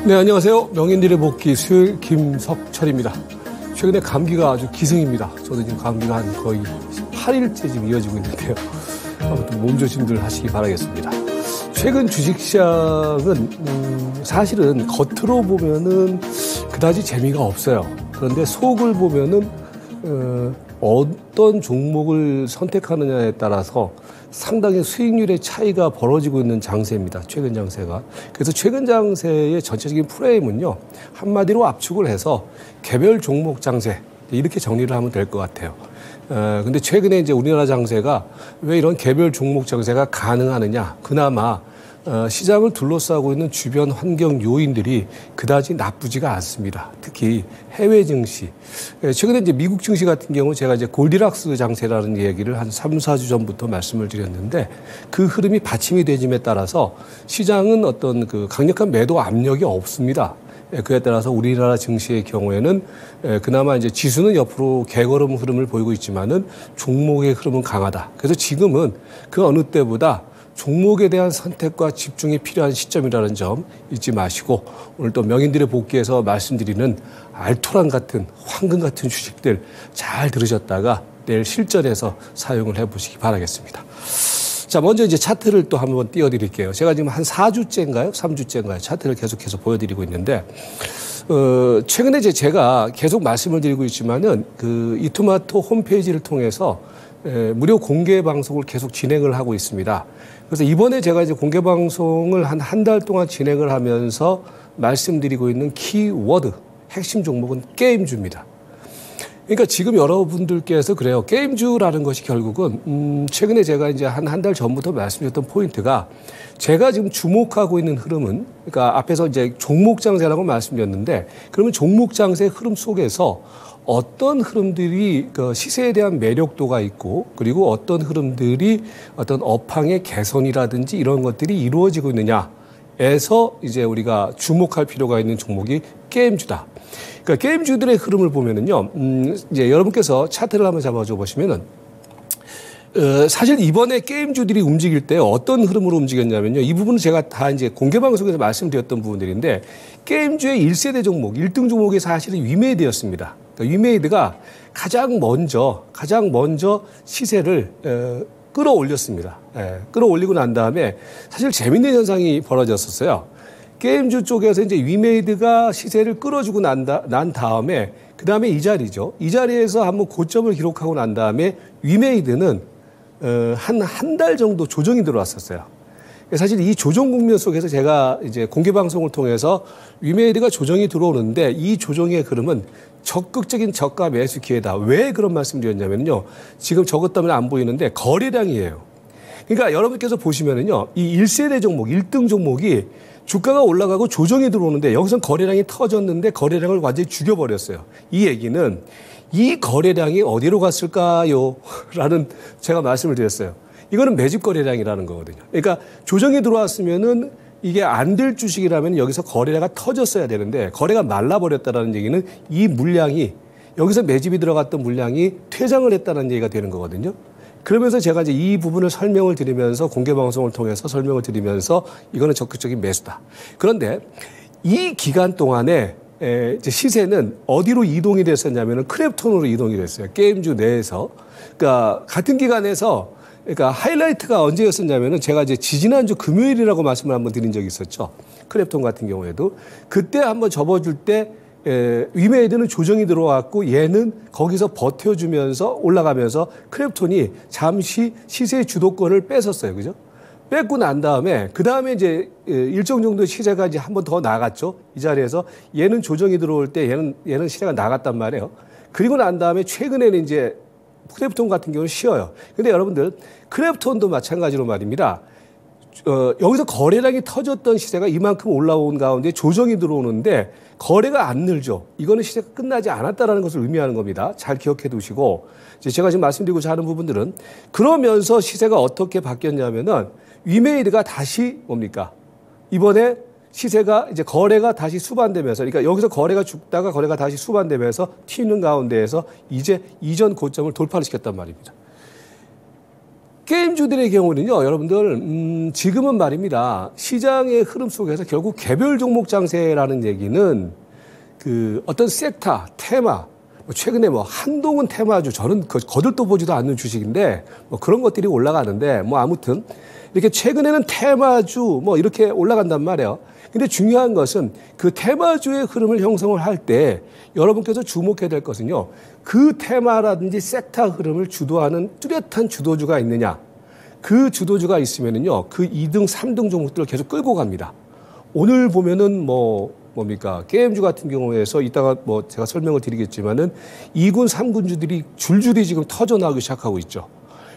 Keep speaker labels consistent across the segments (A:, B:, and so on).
A: 네, 안녕하세요. 명인들의 복귀 수요일 김석철입니다. 최근에 감기가 아주 기승입니다. 저도 지금 감기가 한 거의 8일째 지금 이어지고 있는데요. 아무튼 몸조심들 하시기 바라겠습니다. 최근 주식시장은 사실은 겉으로 보면은 그다지 재미가 없어요. 그런데 속을 보면은 어떤 종목을 선택하느냐에 따라서 상당히 수익률의 차이가 벌어지고 있는 장세입니다. 최근 장세가. 그래서 최근 장세의 전체적인 프레임은요, 한마디로 압축을 해서 개별 종목 장세, 이렇게 정리를 하면 될 것 같아요. 근데 최근에 이제 우리나라 장세가 왜 이런 개별 종목 장세가 가능하느냐? 그나마 시장을 둘러싸고 있는 주변 환경 요인들이 그다지 나쁘지가 않습니다. 특히 해외 증시. 최근에 이제 미국 증시 같은 경우 제가 이제 골디락스 장세라는 얘기를 한 3, 4주 전부터 말씀을 드렸는데 그 흐름이 받침이 되짐에 따라서 시장은 어떤 그 강력한 매도 압력이 없습니다. 그에 따라서 우리나라 증시의 경우에는 그나마 이제 지수는 옆으로 개걸음 흐름을 보이고 있지만은 종목의 흐름은 강하다. 그래서 지금은 그 어느 때보다 종목에 대한 선택과 집중이 필요한 시점이라는 점 잊지 마시고 오늘 또 명인들의 복귀에서 말씀드리는 알토란 같은 황금 같은 주식들 잘 들으셨다가 내일 실전에서 사용을 해보시기 바라겠습니다. 자, 먼저 이제 차트를 또 한번 띄워드릴게요. 제가 지금 한 4주째인가요? 3주째인가요? 차트를 계속해서 보여드리고 있는데 최근에 제가 계속 말씀을 드리고 있지만은 그 이토마토 홈페이지를 통해서 무료 공개 방송을 계속 진행을 하고 있습니다. 그래서 이번에 제가 이제 공개 방송을 한 달 동안 진행을 하면서 말씀드리고 있는 키워드, 핵심 종목은 게임주입니다. 그러니까 지금 여러분들께서 그래요. 게임주라는 것이 결국은, 최근에 제가 이제 한 달 전부터 말씀드렸던 포인트가 제가 지금 주목하고 있는 흐름은, 그러니까 앞에서 이제 종목 장세라고 말씀드렸는데 그러면 종목 장세 흐름 속에서 어떤 흐름들이 그 시세에 대한 매력도가 있고 그리고 어떤 흐름들이 어떤 업황의 개선이라든지 이런 것들이 이루어지고 있느냐에서 이제 우리가 주목할 필요가 있는 종목이 게임주다. 그러니까 게임주들의 흐름을 보면은요, 이제 여러분께서 차트를 한번 잡아줘 보시면은 사실 이번에 게임주들이 움직일 때 어떤 흐름으로 움직였냐면요. 이 부분은 제가 다 이제 공개 방송에서 말씀드렸던 부분들인데 게임주의 1세대 종목, 1등 종목이 사실은 위메이드였습니다. 그러니까 위메이드가 가장 먼저 시세를 끌어올렸습니다. 끌어올리고 난 다음에 사실 재밌는 현상이 벌어졌었어요. 게임주 쪽에서 이제 위메이드가 시세를 끌어주고 난 다음에 그 다음에 이 자리죠. 이 자리에서 한번 고점을 기록하고 난 다음에 위메이드는 한 달 정도 조정이 들어왔었어요. 사실 이 조정 국면 속에서 제가 이제 공개 방송을 통해서 위메이드가 조정이 들어오는데 이 조정의 흐름은 적극적인 저가 매수 기회다. 왜 그런 말씀드렸냐면요. 지금 저것 때문에 안 보이는데 거래량이에요. 그러니까 여러분께서 보시면은요. 이 1세대 종목, 1등 종목이 주가가 올라가고 조정이 들어오는데 여기서 거래량이 터졌는데 거래량을 완전히 죽여버렸어요. 이 얘기는 이 거래량이 어디로 갔을까요? 라는 제가 말씀을 드렸어요. 이거는 매집 거래량이라는 거거든요. 그러니까 조정이 들어왔으면은 이게 안 될 주식이라면 여기서 거래가 터졌어야 되는데 거래가 말라버렸다는 얘기는 이 물량이 여기서 매집이 들어갔던 물량이 퇴장을 했다는 얘기가 되는 거거든요. 그러면서 제가 이제 이 부분을 설명을 드리면서 공개 방송을 통해서 설명을 드리면서 이거는 적극적인 매수다. 그런데 이 기간 동안에 이제 시세는 어디로 이동이 됐었냐면은 크랩톤으로 이동이 됐어요. 게임주 내에서. 그러니까 같은 기간에서 그러니까 하이라이트가 언제였었냐면은 제가 이제 지지난주 금요일이라고 말씀을 한번 드린 적이 있었죠. 크랩톤 같은 경우에도. 그때 한번 접어줄 때 위메이드는 조정이 들어왔고 얘는 거기서 버텨주면서 올라가면서 크랩톤이 잠시 시세의 주도권을 뺏었어요. 그죠? 뺏고 난 다음에 그 다음에 이제 일정 정도의 시세가 이제 한 번 더 나갔죠. 이 자리에서 얘는 조정이 들어올 때 얘는 시세가 나갔단 말이에요. 그리고 난 다음에 최근에는 이제 크랩톤 같은 경우는 쉬어요. 근데 여러분들 크랩톤도 마찬가지로 말입니다. 여기서 거래량이 터졌던 시세가 이만큼 올라온 가운데 조정이 들어오는데 거래가 안 늘죠. 이거는 시세가 끝나지 않았다는 것을 의미하는 겁니다. 잘 기억해 두시고 제가 지금 말씀드리고자 하는 부분들은 그러면서 시세가 어떻게 바뀌었냐면은 위메이드가 다시 뭡니까? 이번에 시세가 이제 거래가 다시 수반되면서 그러니까 여기서 거래가 죽다가 거래가 다시 수반되면서 튀는 가운데에서 이제 이전 고점을 돌파를 시켰단 말입니다. 게임주들의 경우는요, 여러분들, 지금은 말입니다. 시장의 흐름 속에서 결국 개별 종목 장세라는 얘기는 그 어떤 섹터, 테마, 최근에 뭐 한동훈 테마주, 저는 거들떠 보지도 않는 주식인데 뭐 그런 것들이 올라가는데 뭐 아무튼 이렇게 최근에는 테마주 뭐 이렇게 올라간단 말이에요. 근데 중요한 것은 그 테마주의 흐름을 형성을 할 때 여러분께서 주목해야 될 것은요. 그 테마라든지 섹터 흐름을 주도하는 뚜렷한 주도주가 있느냐. 그 주도주가 있으면은요. 그 2등, 3등 종목들을 계속 끌고 갑니다. 오늘 보면은 뭡니까? 게임주 같은 경우에서 이따가 뭐 제가 설명을 드리겠지만은 2군, 3군주들이 줄줄이 지금 터져 나오기 시작하고 있죠.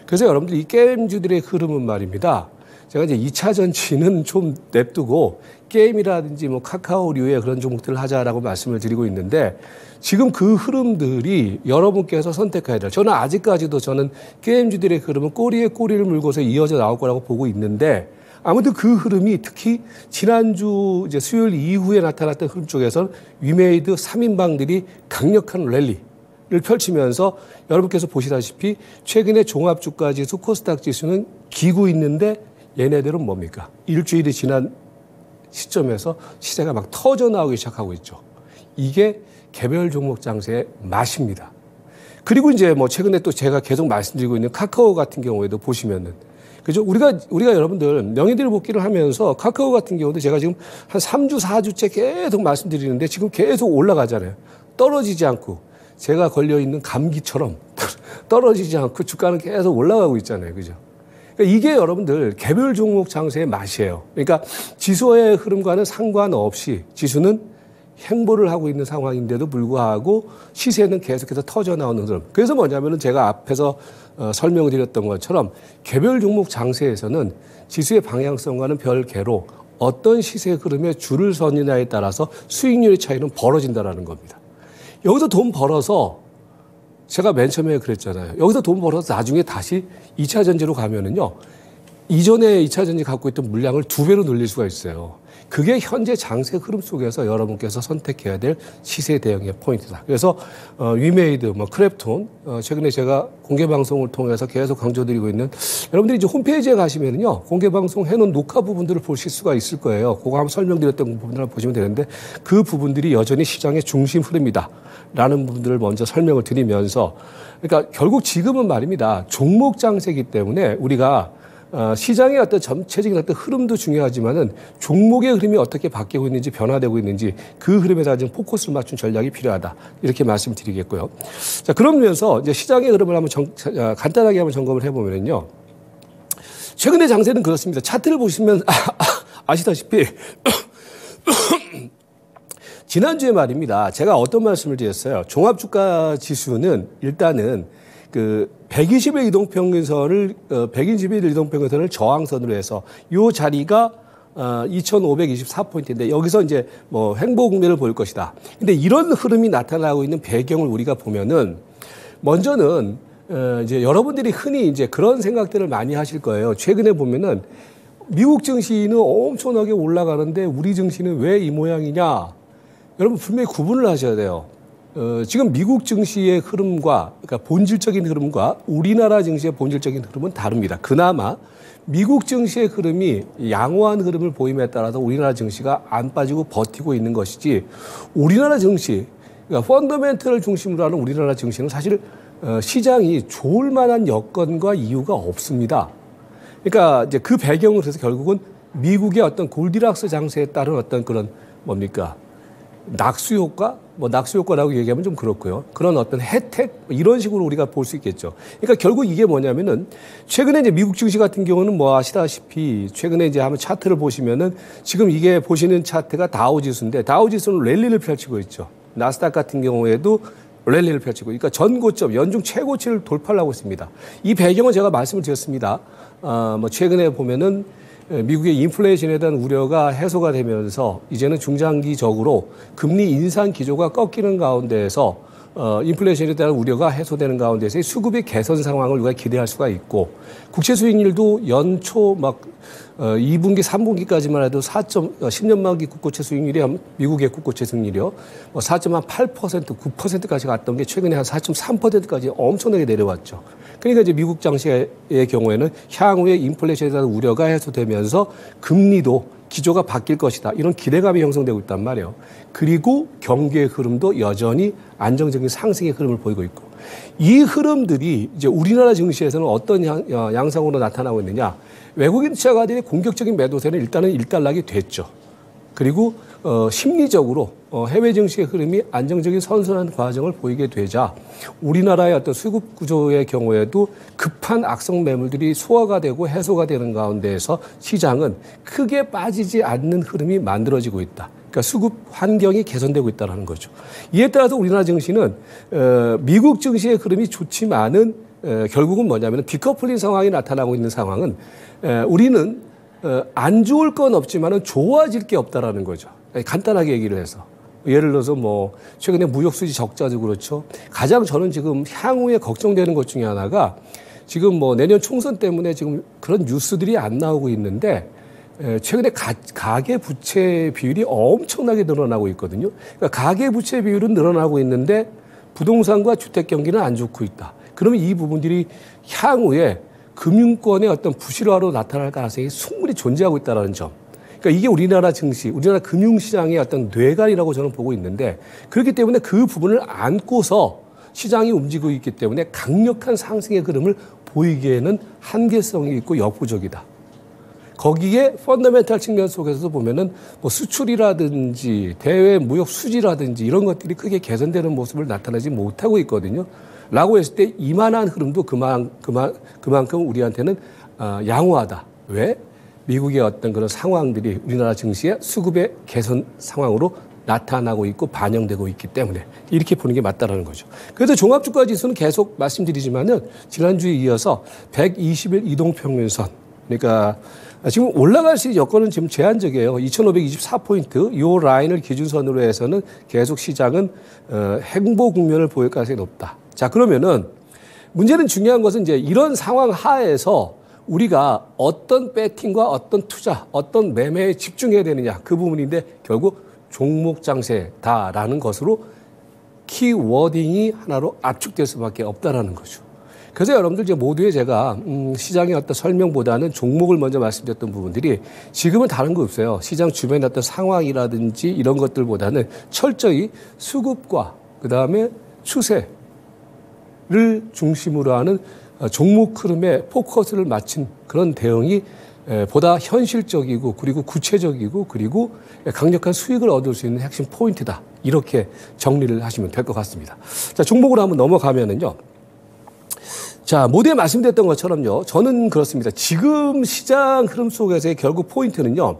A: 그래서 여러분들 이 게임주들의 흐름은 말입니다. 제가 이제 2차 전지는 좀 냅두고 게임이라든지 뭐 카카오류의 그런 종목들을 하자라고 말씀을 드리고 있는데 지금 그 흐름들이 여러분께서 선택해야 돼요. 저는 아직까지도 게임주들의 흐름은 꼬리에 꼬리를 물고서 이어져 나올 거라고 보고 있는데 아무튼 그 흐름이 특히 지난주 이제 수요일 이후에 나타났던 흐름 쪽에서는 위메이드 3인방들이 강력한 랠리를 펼치면서 여러분께서 보시다시피 최근에 종합주가 지수 코스닥 지수는 기고 있는데 얘네들은 뭡니까? 일주일이 지난 시점에서 시세가 막 터져 나오기 시작하고 있죠. 이게 개별 종목 장세의 맛입니다. 그리고 이제 뭐 최근에 또 제가 계속 말씀드리고 있는 카카오 같은 경우에도 보시면은 그죠? 우리가 여러분들 명의들 복귀를 하면서 카카오 같은 경우도 제가 지금 한 3주, 4주째 계속 말씀드리는데 지금 계속 올라가잖아요. 떨어지지 않고 제가 걸려있는 감기처럼 떨어지지 않고 주가는 계속 올라가고 있잖아요. 그죠? 그러니까 이게 여러분들 개별 종목 장세의 맛이에요. 그러니까 지수의 흐름과는 상관없이 지수는 행보를 하고 있는 상황인데도 불구하고 시세는 계속해서 터져 나오는 흐름. 그래서 뭐냐면은 제가 앞에서 설명을 드렸던 것처럼 개별 종목 장세에서는 지수의 방향성과는 별개로 어떤 시세 흐름에 줄을 서느냐에 따라서 수익률의 차이는 벌어진다라는 겁니다. 여기서 돈 벌어서 제가 맨 처음에 그랬잖아요. 여기서 돈 벌어서 나중에 다시 2차 전지로 가면은요. 이전에 2차 전지 갖고 있던 물량을 2배로 늘릴 수가 있어요. 그게 현재 장세 흐름 속에서 여러분께서 선택해야 될 시세 대응의 포인트다. 그래서 위메이드, 크랩톤 최근에 제가 공개 방송을 통해서 계속 강조드리고 있는 여러분들이 이제 홈페이지에 가시면은요 공개 방송 해놓은 녹화 부분들을 보실 수가 있을 거예요. 그거 한번 설명드렸던 부분들을 보시면 되는데 그 부분들이 여전히 시장의 중심 흐름이다라는 부분들을 먼저 설명을 드리면서 그러니까 결국 지금은 말입니다. 종목 장세이기 때문에 우리가 시장의 어떤 전체적인 어떤 흐름도 중요하지만은 종목의 흐름이 어떻게 바뀌고 있는지 변화되고 있는지 그 흐름에다 좀 포커스를 맞춘 전략이 필요하다. 이렇게 말씀드리겠고요. 자, 그러면서 이제 시장의 흐름을 한번 간단하게 한번 점검을 해보면요. 최근의 장세는 그렇습니다. 차트를 보시면 아시다시피 지난주에 말입니다. 제가 어떤 말씀을 드렸어요. 종합주가 지수는 일단은 그 120의 이동평균선을 120일 이동평균선을 저항선으로 해서 요 자리가 2,524포인트인데 여기서 이제 뭐 횡보 국면을 보일 것이다. 근데 이런 흐름이 나타나고 있는 배경을 우리가 보면은 먼저는 이제 여러분들이 흔히 이제 그런 생각들을 많이 하실 거예요. 최근에 보면은 미국 증시는 엄청나게 올라가는데 우리 증시는 왜 이 모양이냐? 여러분 분명히 구분을 하셔야 돼요. 지금 미국 증시의 흐름과 그러니까 본질적인 흐름과 우리나라 증시의 본질적인 흐름은 다릅니다. 그나마 미국 증시의 흐름이 양호한 흐름을 보임에 따라서 우리나라 증시가 안 빠지고 버티고 있는 것이지 우리나라 증시, 그러니까 펀더멘털을 중심으로 하는 우리나라 증시는 사실 시장이 좋을 만한 여건과 이유가 없습니다. 그러니까 이제 그 배경을 해서 결국은 미국의 어떤 골디락스 장세에 따른 어떤 그런 뭡니까? 낙수 효과? 낙수 효과라고 얘기하면 좀 그렇고요. 그런 어떤 혜택? 이런 식으로 우리가 볼 수 있겠죠. 그러니까 결국 이게 뭐냐면은 최근에 이제 미국 증시 같은 경우는 뭐 아시다시피 최근에 이제 한번 차트를 보시면은 지금 이게 보시는 차트가 다우지수인데 다우지수는 랠리를 펼치고 있죠. 나스닥 같은 경우에도 랠리를 펼치고 그러니까 전고점, 연중 최고치를 돌파를 하고 있습니다. 이 배경은 제가 말씀을 드렸습니다. 최근에 보면은 미국의 인플레이션에 대한 우려가 해소가 되면서 이제는 중장기적으로 금리 인상 기조가 꺾이는 가운데에서 인플레이션에 대한 우려가 해소되는 가운데서 수급의 개선 상황을 우리가 기대할 수가 있고 국채 수익률도 연초 2분기, 3분기까지만 해도 10년 만기 국고채 수익률이 미국의 국고채 수익률이요. 4.8%, 9%까지 갔던 게 최근에 한 4.3%까지 엄청나게 내려왔죠. 그러니까 이제 미국 장세의 경우에는 향후에 인플레이션에 대한 우려가 해소되면서 금리도 기조가 바뀔 것이다. 이런 기대감이 형성되고 있단 말이에요. 그리고 경기의 흐름도 여전히 안정적인 상승의 흐름을 보이고 있고, 이 흐름들이 이제 우리나라 증시에서는 어떤 양상으로 나타나고 있느냐. 외국인 투자가들의 공격적인 매도세는 일단은 일단락이 됐죠. 그리고 심리적으로 해외 증시의 흐름이 안정적인 선순환 과정을 보이게 되자 우리나라의 어떤 수급 구조의 경우에도 급한 악성 매물들이 소화가 되고 해소가 되는 가운데에서 시장은 크게 빠지지 않는 흐름이 만들어지고 있다. 그러니까 수급 환경이 개선되고 있다는 거죠. 이에 따라서 우리나라 증시는 미국 증시의 흐름이 좋지만은 결국은 뭐냐면 디커플링 상황이 나타나고 있는 상황은 우리는 안 좋을 건 없지만은 좋아질 게 없다라는 거죠. 간단하게 얘기를 해서. 예를 들어서 뭐 최근에 무역 수지 적자도 그렇죠. 가장 저는 지금 향후에 걱정되는 것 중에 하나가 지금 뭐 내년 총선 때문에 지금 그런 뉴스들이 안 나오고 있는데 최근에 가계 부채 비율이 엄청나게 늘어나고 있거든요. 그러니까 가계 부채 비율은 늘어나고 있는데 부동산과 주택 경기는 안 좋고 있다. 그러면 이 부분들이 향후에 금융권의 어떤 부실화로 나타날 가능성이 충분히 존재하고 있다는 점. 그러니까 이게 우리나라 증시, 우리나라 금융시장의 어떤 뇌관이라고 저는 보고 있는데, 그렇기 때문에 그 부분을 안고서 시장이 움직이고 있기 때문에 강력한 상승의 흐름을 보이기에는 한계성이 있고 역부족이다. 거기에 펀더멘탈 측면 속에서도 보면은 뭐 수출이라든지 대외 무역 수지라든지 이런 것들이 크게 개선되는 모습을 나타내지 못하고 있거든요. 라고 했을 때 이만한 흐름도 그만큼 우리한테는 양호하다. 왜? 미국의 어떤 그런 상황들이 우리나라 증시의 수급의 개선 상황으로 나타나고 있고 반영되고 있기 때문에 이렇게 보는 게 맞다라는 거죠. 그래서 종합주가 지수는 계속 말씀드리지만은 지난주에 이어서 120일 이동평균선, 그러니까 지금 올라갈 수 있는 여건은 지금 제한적이에요. 2524포인트 이 라인을 기준선으로 해서는 계속 시장은 행보 국면을 보일 가능성이 높다. 자, 그러면은 문제는 중요한 것은 이제 이런 상황 하에서 우리가 어떤 배팅과 어떤 투자, 어떤 매매에 집중해야 되느냐 그 부분인데 결국 종목 장세다라는 것으로 키워딩이 하나로 압축될 수밖에 없다라는 거죠. 그래서 여러분들 이제 모두의 제가 시장의 어떤 설명보다는 종목을 먼저 말씀드렸던 부분들이 지금은 다른 거 없어요. 시장 주변의 어떤 상황이라든지 이런 것들보다는 철저히 수급과 그다음에 추세를 중심으로 하는 종목 흐름에 포커스를 맞춘 그런 대응이 보다 현실적이고 그리고 구체적이고 그리고 강력한 수익을 얻을 수 있는 핵심 포인트다. 이렇게 정리를 하시면 될 것 같습니다. 자, 종목으로 한번 넘어가면은요. 자, 모두에 말씀드렸던 것처럼요. 저는 그렇습니다. 지금 시장 흐름 속에서의 결국 포인트는요.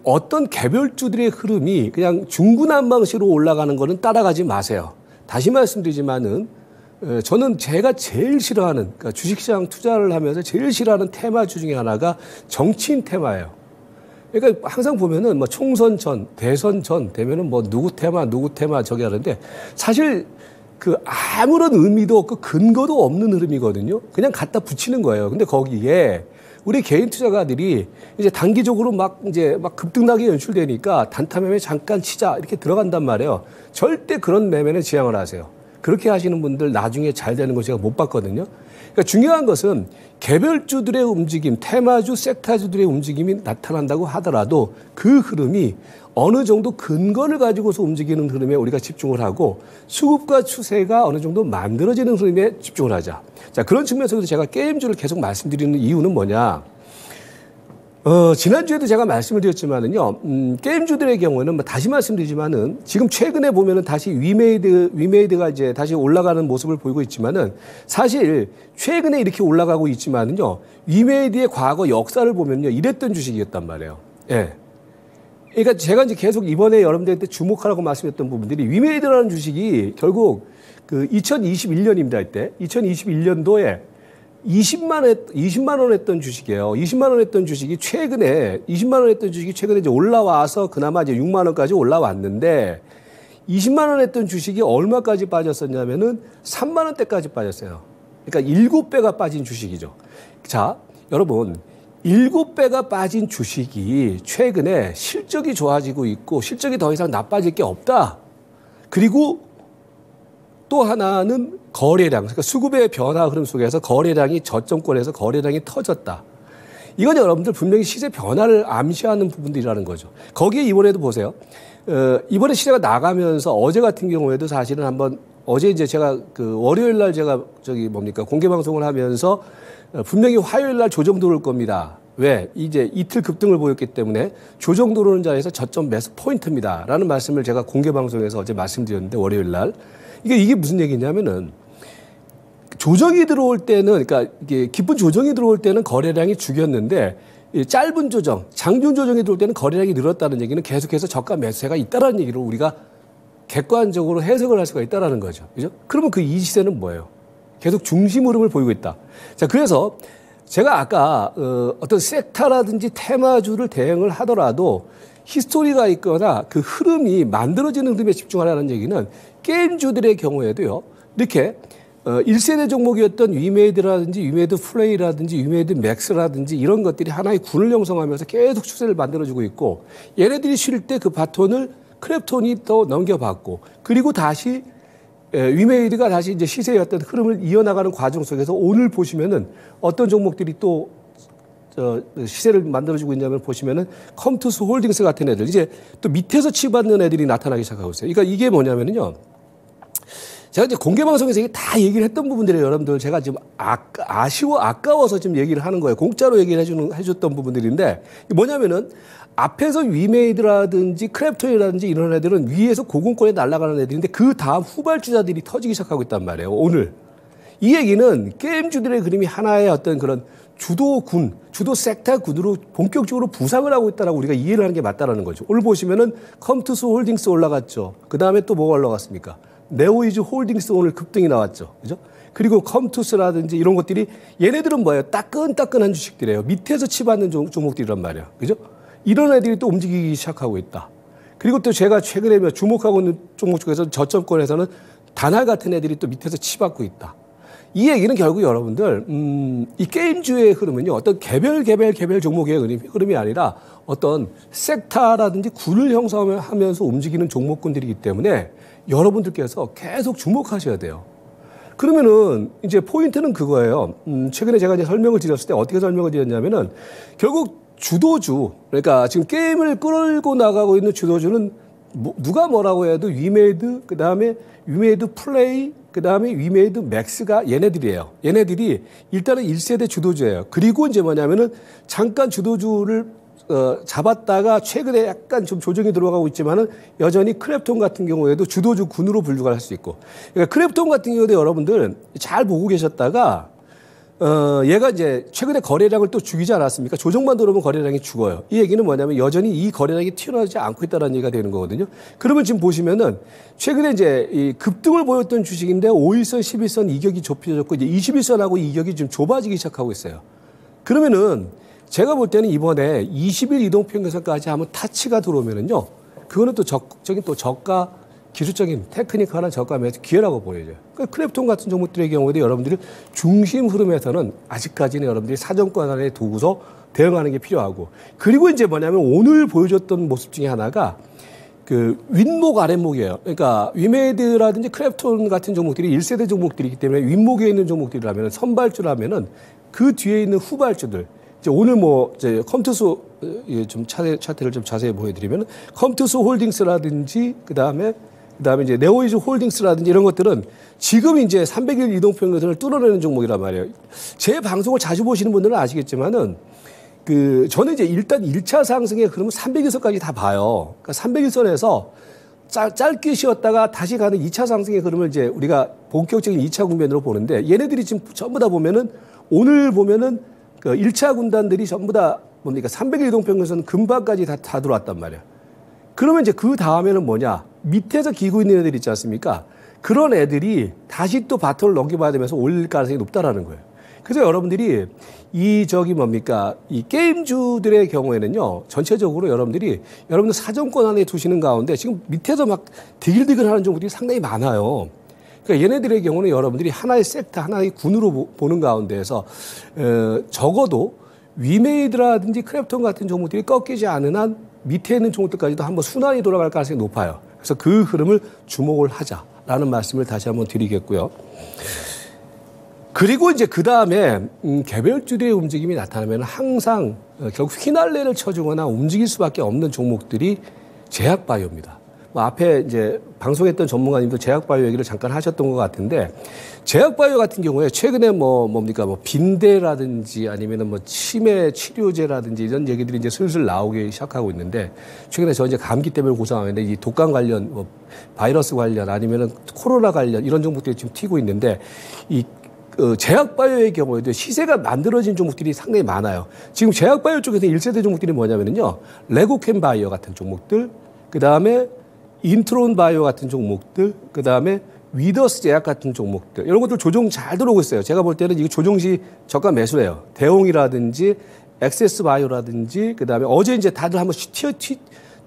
A: 어떤 개별주들의 흐름이 그냥 중구난방식으로 올라가는 거는 따라가지 마세요. 다시 말씀드리지만은 저는 제가 제일 싫어하는, 그러니까 주식시장 투자를 하면서 제일 싫어하는 테마주 중에 하나가 정치인 테마예요. 그러니까 항상 보면은 뭐 총선 전, 대선 전 되면은 뭐 누구 테마 저기 하는데 사실 그 아무런 의미도 없고 근거도 없는 흐름이거든요. 그냥 갖다 붙이는 거예요. 근데 거기에 우리 개인 투자가들이 이제 단기적으로 막 급등락이 연출되니까 단타 매매 잠깐 치자 이렇게 들어간단 말이에요. 절대 그런 매매는 지양을 하세요. 그렇게 하시는 분들 나중에 잘 되는 거 제가 못 봤거든요. 그러니까 중요한 것은 개별주들의 움직임, 테마주, 섹터주들의 움직임이 나타난다고 하더라도 그 흐름이 어느 정도 근거를 가지고서 움직이는 흐름에 우리가 집중을 하고 수급과 추세가 어느 정도 만들어지는 흐름에 집중을 하자. 자, 그런 측면에서 제가 게임주를 계속 말씀드리는 이유는 뭐냐. 지난주에도 제가 말씀을 드렸지만은요, 게임주들의 경우에는 뭐 다시 말씀드리지만은 지금 최근에 보면은 다시 위메이드가 이제 다시 올라가는 모습을 보이고 있지만은 사실 최근에 이렇게 올라가고 있지만은요, 위메이드의 과거 역사를 보면요, 이랬던 주식이었단 말이에요. 예. 그러니까 제가 이제 계속 이번에 여러분들한테 주목하라고 말씀했던 부분들이 위메이드라는 주식이 결국 그 2021년입니다. 이때 2021년도에 20만 원 했던 주식이에요. 20만 원 했던 주식이 최근에 이제 올라와서 그나마 이제 6만 원까지 올라왔는데 20만 원 했던 주식이 얼마까지 빠졌었냐면은 3만 원대까지 빠졌어요. 그러니까 7배가 빠진 주식이죠. 자, 여러분 7배가 빠진 주식이 최근에 실적이 좋아지고 있고 실적이 더 이상 나빠질 게 없다. 그리고 또 하나는 거래량, 그러니까 수급의 변화 흐름 속에서 거래량이 저점권에서 거래량이 터졌다. 이건 여러분들 분명히 시세 변화를 암시하는 부분들이라는 거죠. 거기에 이번에도 보세요. 이번에 시세가 나가면서 어제 같은 경우에도 사실은 한번 어제 이제 제가 그 월요일 날 제가 공개 방송을 하면서 분명히 화요일 날 조정 들어올 겁니다. 왜? 이제 이틀 급등을 보였기 때문에 조정 들어오는 자리에서 저점 매수 포인트입니다. 라는 말씀을 제가 공개 방송에서 어제 말씀드렸는데 월요일 날. 이게 무슨 얘기냐면은 조정이 들어올 때는 그러니까 이게 깊은 조정이 들어올 때는 거래량이 죽였는데 짧은 조정, 장중 조정이 들어올 때는 거래량이 늘었다는 얘기는 계속해서 저가 매수세가 있다라는 얘기를 우리가 객관적으로 해석을 할 수가 있다라는 거죠. 그죠? 그러면 그 이 시세는 뭐예요? 계속 중심 흐름을 보이고 있다. 자, 그래서 제가 아까 어떤 섹터라든지 테마주를 대응을 하더라도 히스토리가 있거나 그 흐름이 만들어지는 흐름에 집중하라는 얘기는 게임주들의 경우에도요. 이렇게 1세대 종목이었던 위메이드라든지 위메이드 플레이라든지 위메이드 맥스라든지 이런 것들이 하나의 군을 형성하면서 계속 추세를 만들어주고 있고 얘네들이 쉴 때 그 바톤을 크랩톤이 또 넘겨받고 그리고 다시 위메이드가 다시 이제 시세의 어떤 흐름을 이어나가는 과정 속에서 오늘 보시면은 어떤 종목들이 또 시세를 만들어주고 있냐면 보시면은 컴투스 홀딩스 같은 애들 이제 또 밑에서 치받는 애들이 나타나기 시작하고 있어요. 그러니까 이게 뭐냐면은요. 제가 이제 공개 방송에서 다 얘기를 했던 부분들이에요. 여러분들 제가 지금 아까워서 지금 얘기를 하는 거예요. 공짜로 얘기를 해줬던 부분들인데 뭐냐면은 앞에서 위메이드라든지 크랩톤이라든지 이런 애들은 위에서 고공권에 날아가는 애들인데 그 다음 후발주자들이 터지기 시작하고 있단 말이에요. 오늘. 이 얘기는 게임주들의 그림이 하나의 어떤 그런 주도군, 주도 섹터 군으로 본격적으로 부상을 하고 있다라고 우리가 이해를 하는 게 맞다라는 거죠. 오늘 보시면은 컴투스 홀딩스 올라갔죠. 그 다음에 또 뭐가 올라갔습니까? 네오이즈 홀딩스 오늘 급등이 나왔죠. 그죠? 그리고 컴투스라든지 이런 것들이 얘네들은 뭐예요? 따끈따끈한 주식들이에요. 밑에서 치받는 종목들이란 말이야. 그죠? 이런 애들이 또 움직이기 시작하고 있다. 그리고 또 제가 최근에 주목하고 있는 종목 중에서 저점권에서는 다날 같은 애들이 또 밑에서 치받고 있다. 이 얘기는 결국 여러분들 이 게임주의 흐름은요. 어떤 개별 종목의 흐름이 아니라 어떤 섹터라든지 군을 형성하면서 움직이는 종목군들이기 때문에 여러분들께서 계속 주목하셔야 돼요. 그러면은 이제 포인트는 그거예요. 최근에 제가 이제 설명을 드렸을 때 어떻게 설명을 드렸냐면은 결국 주도주, 그러니까 지금 게임을 끌고 나가고 있는 주도주는 누가 뭐라고 해도 위메이드, 그 다음에 위메이드 플레이, 그 다음에 위메이드 맥스가 얘네들이에요. 얘네들이 일단은 1세대 주도주예요. 그리고 이제 뭐냐면은 잠깐 주도주를 잡았다가 최근에 약간 좀 조정이 들어가고 있지만은 여전히 크랩톤 같은 경우에도 주도주 군으로 분류가 할 수 있고. 그러니까 크랩톤 같은 경우에도 여러분들 잘 보고 계셨다가 얘가 이제 최근에 거래량을 또 죽이지 않았습니까? 조정만 들어오면 거래량이 죽어요. 이 얘기는 뭐냐면 여전히 이 거래량이 튀어나오지 않고 있다는 얘기가 되는 거거든요. 그러면 지금 보시면은 최근에 이제 이 급등을 보였던 주식인데 5일선, 11선 이격이 좁혀졌고 이제 21선하고 이격이 좀 좁아지기 시작하고 있어요. 그러면은 제가 볼 때는 이번에 20일 이동평균선까지 한번 타치가 들어오면은요. 그거는 또 적극적인 또 저가 기술적인 테크니컬한 저가 매수 기회라고 보여져요. 그러니까 크랩톤 같은 종목들의 경우에도 여러분들이 중심 흐름에서는 아직까지는 여러분들이 사정권 안에 두고서 대응하는 게 필요하고 그리고 이제 뭐냐면 오늘 보여줬던 모습 중에 하나가 그 윗목 아랫목이에요. 그러니까 위메이드라든지 크랩톤 같은 종목들이 1세대 종목들이기 때문에 윗목에 있는 종목들이라면 선발주라면은 그 뒤에 있는 후발주들 이제 오늘 뭐 이제 컴투스 좀 차트를 좀 자세히 보여드리면 컴투스 홀딩스라든지 그다음에 이제 네오이즈 홀딩스라든지 이런 것들은 지금 이제 300일 이동평균선을 뚫어내는 종목이란 말이에요. 제 방송을 자주 보시는 분들은 아시겠지만은 저는 이제 일단 1차 상승의 흐름은 300일선까지 다 봐요. 그러니까 300일선에서 짧게 쉬었다가 다시 가는 2차 상승의 흐름을 이제 우리가 본격적인 2차 국면으로 보는데 얘네들이 지금 전부 다 보면은 오늘 보면은 그 1차 군단들이 전부 다 뭡니까 300일 이동평균선 근방까지 다 들어왔단 말이야. 그러면 이제 그 다음에는 뭐냐 밑에서 기고 있는 애들 있지 않습니까? 그런 애들이 다시 또 바톤을 넘겨봐야 되면서 올릴 가능성이 높다라는 거예요. 그래서 여러분들이 이 게임주들의 경우에는요 전체적으로 여러분들 사정권 안에 두시는 가운데 지금 밑에서 막 디글디글하는 종목들이 상당히 많아요. 그러니까 얘네들의 경우는 여러분들이 하나의 섹터, 하나의 군으로 보는 가운데에서 적어도 위메이드라든지 크랩톤 같은 종목들이 꺾이지 않은 한 밑에 있는 종목들까지도 한번 순환이 돌아갈 가능성이 높아요. 그래서 그 흐름을 주목을 하자. 있다라는 말씀을 다시 한번 드리겠고요. 그리고 이제 그 다음에 개별주들의 움직임이 나타나면 항상 결국 휘날레를 쳐주거나 움직일 수밖에 없는 종목들이 제약바이오입니다. 뭐 앞에 이제 방송했던 전문가님도 제약바이오 얘기를 잠깐 하셨던 것 같은데, 제약바이오 같은 경우에 최근에 뭡니까 빈대라든지 아니면은 치매 치료제라든지 이런 얘기들이 이제 슬슬 나오기 시작하고 있는데, 최근에 저 이제 감기 때문에 고생하는데 이 독감 관련 바이러스 관련 아니면은 코로나 관련 이런 종목들이 지금 튀고 있는데, 이 제약바이오의 경우에도 시세가 만들어진 종목들이 상당히 많아요. 지금 제약바이오 쪽에서 1세대 종목들이 뭐냐면요, 레고캠 바이오 같은 종목들, 그 다음에 인트론 바이오 같은 종목들, 그 다음에 위더스 제약 같은 종목들, 이런 것들 조정 잘 들어오고 있어요. 제가 볼 때는 이거 조정 시 저가 매수래요. 대홍이라든지 엑세스 바이오라든지, 그 다음에 어제 이제 다들 한번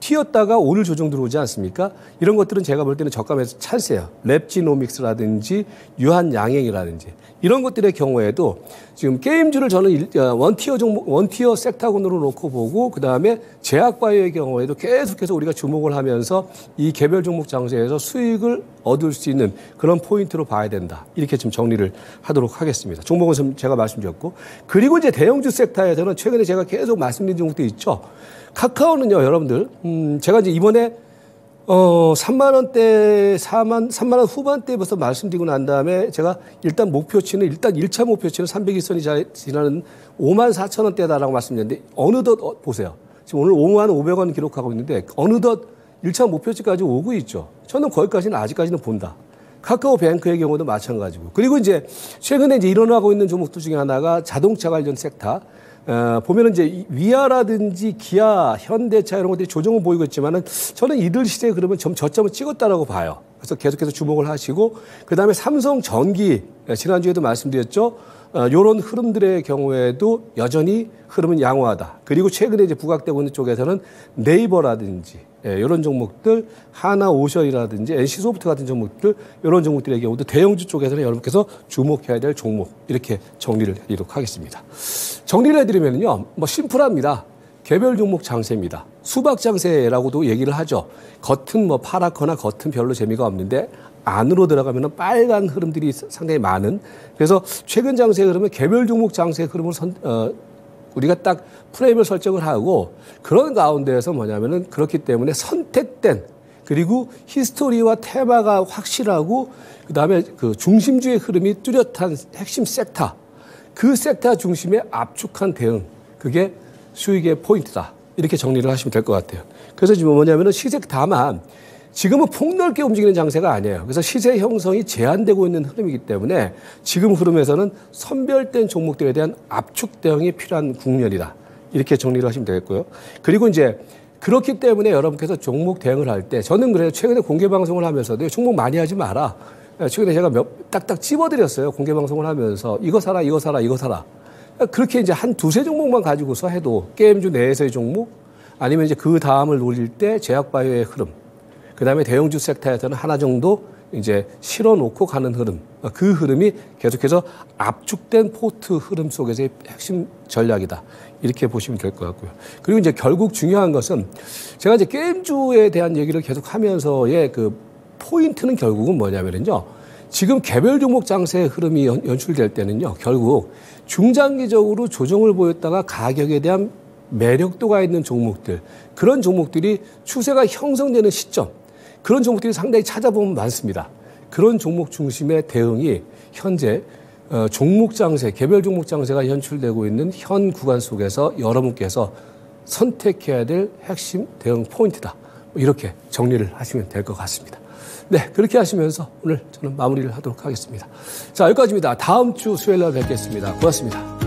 A: 튀었다가 오늘 조정 들어오지 않습니까? 이런 것들은 제가 볼 때는 저가 매수 찬스예요. 랩지노믹스라든지 유한양행이라든지 이런 것들의 경우에도 지금 게임주를 저는 원티어 종목, 원티어 섹터군으로 놓고 보고, 그 다음에 제약바이오의 경우에도 계속해서 우리가 주목을 하면서 이 개별 종목 장세에서 수익을 얻을 수 있는 그런 포인트로 봐야 된다. 이렇게 좀 정리를 하도록 하겠습니다. 종목은 좀 제가 말씀드렸고, 그리고 이제 대형주 섹터에서는 최근에 제가 계속 말씀드린 종목도 있죠. 카카오는요, 여러분들, 제가 이제 이번에 3만 원대, 3만 원 후반대부터 말씀드리고 난 다음에 제가 일단 목표치는, 일단 1차 목표치는 300일선이 지나는 5만 4천 원대다라고 말씀드렸는데, 어느덧 보세요. 지금 오늘 5만 500원 기록하고 있는데, 어느덧 1차 목표치까지 오고 있죠. 저는 거기까지는 아직까지는 본다. 카카오뱅크의 경우도 마찬가지고. 그리고 이제 최근에 이제 일어나고 있는 종목들 중에 하나가 자동차 관련 섹터. 보면은 이제 위아라든지 기아, 현대차 이런 것들이 조정은 보이고 있지만은 저는 이들 시세에 그러면 저점을 찍었다라고 봐요. 그래서 계속해서 주목을 하시고, 그 다음에 삼성전기, 지난주에도 말씀드렸죠. 요런 흐름들의 경우에도 여전히 흐름은 양호하다. 그리고 최근에 이제 부각되고 있는 쪽에서는 네이버라든지, 이런 종목들, 하나오션이라든지 NC소프트 같은 종목들, 이런 종목들의 경우도 대형주 쪽에서는 여러분께서 주목해야 될 종목, 이렇게 정리를 해드리도록 하겠습니다. 정리를 해드리면요, 심플합니다. 개별 종목 장세입니다. 수박 장세라고도 얘기를 하죠. 겉은 파랗거나 겉은 별로 재미가 없는데 안으로 들어가면 빨간 흐름들이 상당히 많은, 그래서 최근 장세 흐름은 개별 종목 장세 흐름을 우리가 딱 프레임을 설정을 하고, 그런 가운데에서 뭐냐면은 그렇기 때문에 선택된, 그리고 히스토리와 테마가 확실하고, 그 다음에 그 중심주의 흐름이 뚜렷한 핵심 섹터, 그 섹터 중심에 압축한 대응, 그게 수익의 포인트다. 이렇게 정리를 하시면 될 것 같아요. 그래서 지금 뭐냐면은 시세, 다만 지금은 폭넓게 움직이는 장세가 아니에요. 그래서 시세 형성이 제한되고 있는 흐름이기 때문에 지금 흐름에서는 선별된 종목들에 대한 압축 대응이 필요한 국면이다. 이렇게 정리를 하시면 되겠고요. 그리고 이제 그렇기 때문에 여러분께서 종목 대응을 할 때, 저는 그래요. 최근에 공개 방송을 하면서도 종목 많이 하지 마라. 최근에 제가 딱딱 찝어드렸어요. 공개 방송을 하면서 이거 사라, 이거 사라, 이거 사라. 그렇게 이제 한 두세 종목만 가지고서 해도, 게임주 내에서의 종목, 아니면 이제 그 다음을 노릴 때 제약바이오의 흐름, 그 다음에 대형주 섹터에서는 하나 정도 이제 실어놓고 가는 흐름, 그 흐름이 계속해서 압축된 포트 흐름 속에서의 핵심 전략이다. 이렇게 보시면 될 것 같고요. 그리고 이제 결국 중요한 것은, 제가 이제 게임주에 대한 얘기를 계속 하면서의 그 포인트는 결국은 뭐냐면요, 지금 개별 종목 장세의 흐름이 연출될 때는요, 결국 중장기적으로 조정을 보였다가 가격에 대한 매력도가 있는 종목들, 그런 종목들이 추세가 형성되는 시점, 그런 종목들이 상당히 찾아보면 많습니다. 그런 종목 중심의 대응이 현재 종목 장세, 개별 종목 장세가 연출되고 있는 현 구간 속에서 여러분께서 선택해야 될 핵심 대응 포인트다. 이렇게 정리를 하시면 될 것 같습니다. 네, 그렇게 하시면서 오늘 저는 마무리를 하도록 하겠습니다. 자, 여기까지입니다. 다음 주 수요일 날 뵙겠습니다. 고맙습니다.